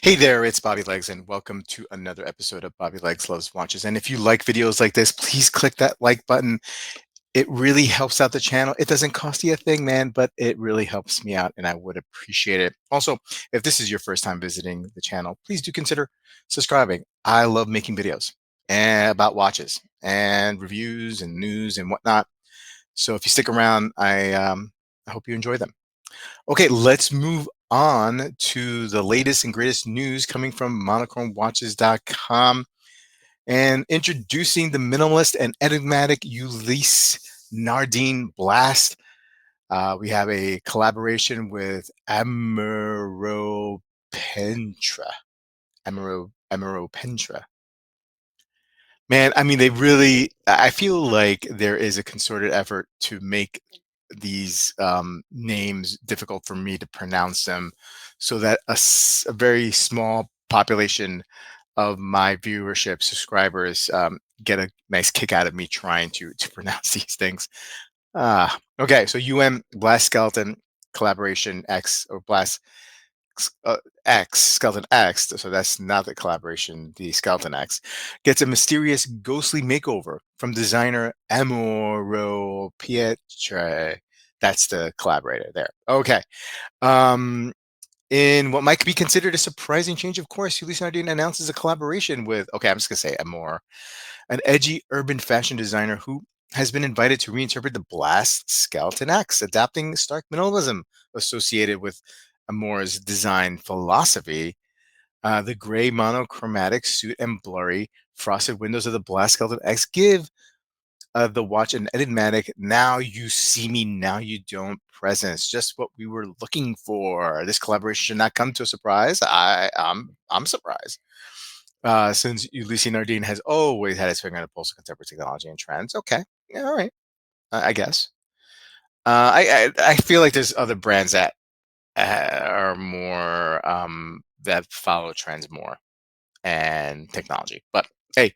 Hey there, it's Bobby Legs, and welcome to another episode of Bobby Legs Loves Watches. And if you like videos like this, please click that like button. It really helps out the channel. It doesn't cost you a thing, man, but it really helps me out, and I would appreciate it. Also, if this is your first time visiting the channel, please do consider subscribing. I love making videos about watches and reviews and news and whatnot. So if you stick around, I hope you enjoy them. Okay, let's move on to the latest and greatest news coming from monochromewatches.com and introducing the minimalist and enigmatic Ulysse Nardin Blast. We have a collaboration with Amaropentra. Amaropentra. Man, I mean, they really, I feel like there is a concerted effort to make these names difficult for me to pronounce them so that a very small population of my viewership subscribers get a nice kick out of me trying to pronounce these things. Okay, so Blast Skeleton Collaboration X or Blast X, Skeleton X, so that's not the collaboration, the Skeleton X, gets a mysterious ghostly makeover from designer Amoro Pietre. That's the collaborator there. Okay. Um, in what might be considered a surprising change, of course, Ulysse Nardin announces a collaboration with, okay, I'm just going to say Amor, an edgy urban fashion designer who has been invited to reinterpret the Blast Skeleton X, adapting stark minimalism associated with Amor's design philosophy. The gray monochromatic suit and blurry frosted windows of the Blast Skeleton X give the watch an enigmatic "now you see me, now you don't" presence. Just what we were looking for. This collaboration should not come to a surprise. I'm surprised. Since Ulysse Nardin has always had his finger on the pulse of contemporary technology and trends. Okay, yeah, all right, I guess. I feel like there's other brands that are more that follow trends more and technology. But hey,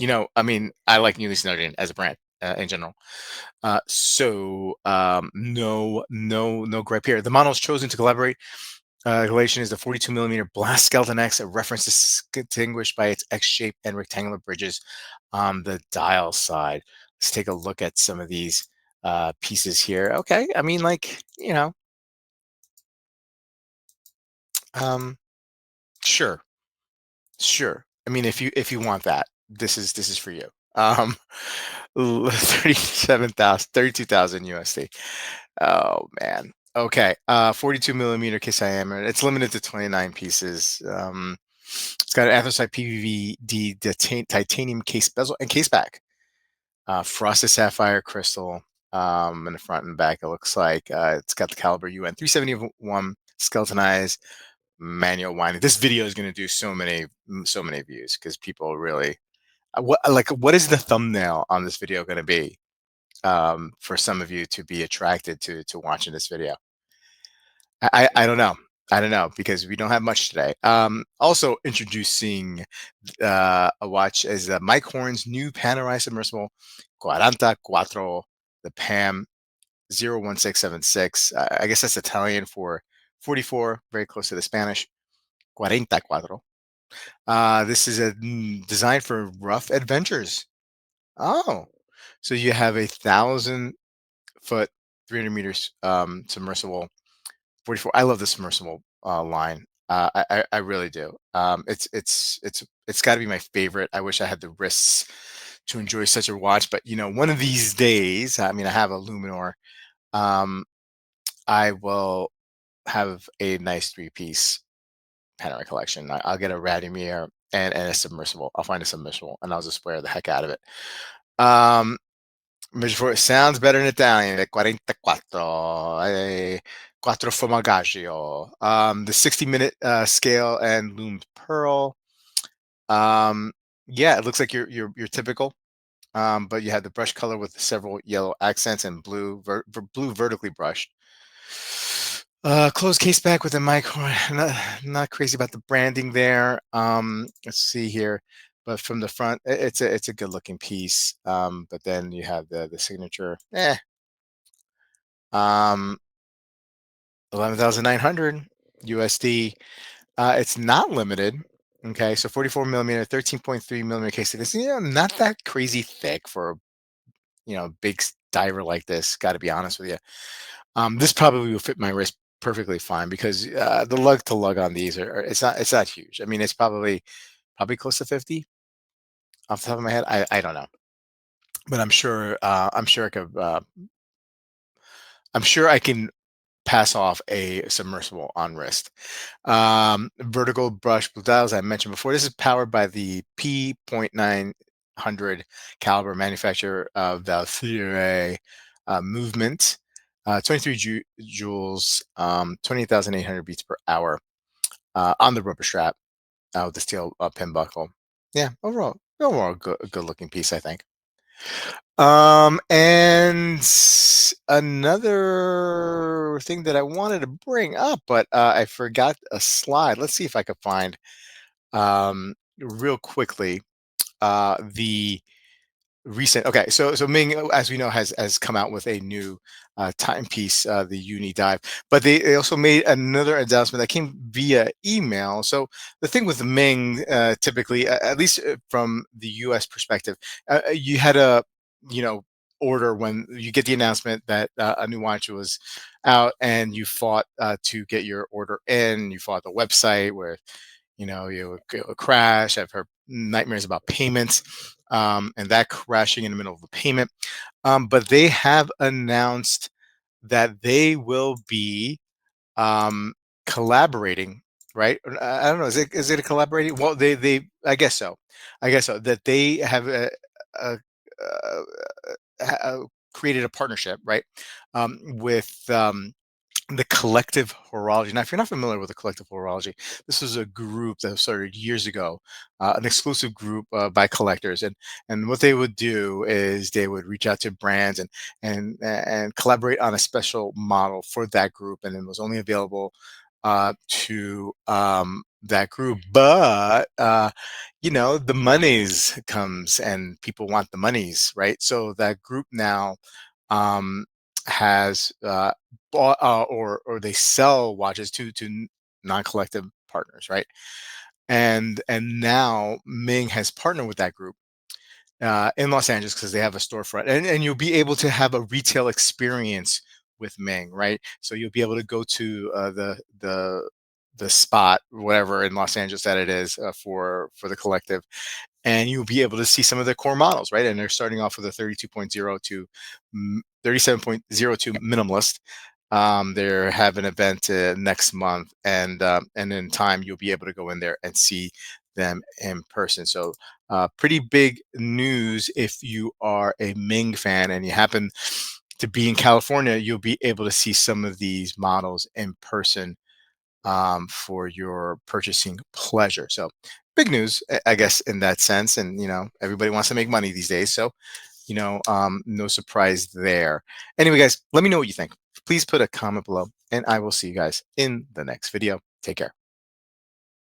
I mean, I like Ulysse Nardin as a brand in general. No gripe here. The models chosen to collaborate relation is the 42 millimeter Blast Skeleton X, a reference distinguished by its X shape and rectangular bridges on the dial side. Let's take a look at some of these pieces here. Okay, I mean, like, um, sure, sure. I mean, if you want that, this is for you. 32,000 USD. Oh man. Okay. 42 millimeter case diameter. It's limited to 29 pieces. It's got an anthracite PVD titanium case bezel and case back. Frosted sapphire crystal in the front and back. It looks like it's got the caliber UN 371 skeletonized manual winding. This video is going to do so many views because people really what is the thumbnail on this video going to be for some of you to be attracted to watching this video? I don't know. I don't know because we don't have much today. Also introducing a watch is Mike Horn's new Panerai submersible 44, the PAM 01676. I guess that's Italian for 44, very close to the Spanish 44. This is designed for rough adventures. Oh, so you have 1,000 foot, 300 meters submersible 44. I love the submersible line. I really do. It's got to be my favorite. I wish I had the wrists to enjoy such a watch, but one of these days, I mean, I have a Luminor. Um, I will have a nice three-piece Panerai collection. I'll get a Radomir and a submersible. I'll find a submersible and I'll just wear the heck out of it. Measure for it sounds better in Italian. 44, quattro formaggio. The 60-minute scale and loomed pearl. Um, yeah, it looks like your typical. But you have the brush color with several yellow accents and blue vertically brushed. Closed case back with a mic. Not crazy about the branding there. Let's see here, but from the front, it's a good looking piece. But then you have the signature. 11,900 USD. It's not limited. Okay, so 44 millimeter, 13.3 millimeter case thickness. Not that crazy thick for a big diver like this. Got to be honest with you. This probably will fit my wrist perfectly fine because the lug to lug on these it's not huge. I mean, it's probably close to 50 off the top of my head. I don't know, but I'm sure I can pass off a submersible on wrist. Vertical brush blue dials I mentioned before. This is powered by the P.900 caliber manufacturer Valkyrie movement. 23 joules, 28,800 beats per hour on the rubber strap with the steel pin buckle. Yeah, overall, good looking piece, I think. And another thing that I wanted to bring up, but I forgot a slide. Let's see if I could find real quickly the recent. Okay, so Ming, as we know, has come out with a new timepiece, the Uni Dive, but they also made another announcement that came via email. So the thing with Ming, typically, at least from the U.S. perspective, you had a you know order when you get the announcement that a new watch was out, and you fought to get your order in. You fought the website where it would crash. I've heard nightmares about payments, and that crashing in the middle of a payment. But they have announced that they will be um, collaborating. Right? I don't know. Is it a collaborating? Well, they I guess so. I guess so. That they have a, uh, created a partnership, right, with the collective horology. Now, if you're not familiar with the collective horology, this is a group that started years ago, an exclusive group by collectors, and what they would do is they would reach out to brands and collaborate on a special model for that group, and it was only available to that group. But the monies comes and people want the monies, right? So that group now um, has bought or they sell watches to non-collective partners, right? And now Ming has partnered with that group in Los Angeles because they have a storefront, and you'll be able to have a retail experience with Ming, right? So you'll be able to go to the spot, whatever in Los Angeles that it is for the collective, and you'll be able to see some of their core models, right? And they're starting off with a 32.0 to 37.02 minimalist. They have an event next month, and in time you'll be able to go in there and see them in person. So, pretty big news if you are a Ming fan and you happen to be in California. You'll be able to see some of these models in person for your purchasing pleasure. So, big news, I guess, in that sense. And everybody wants to make money these days, so no surprise there. Anyway, guys, let me know what you think. Please put a comment below, and I will see you guys in the next video. Take care.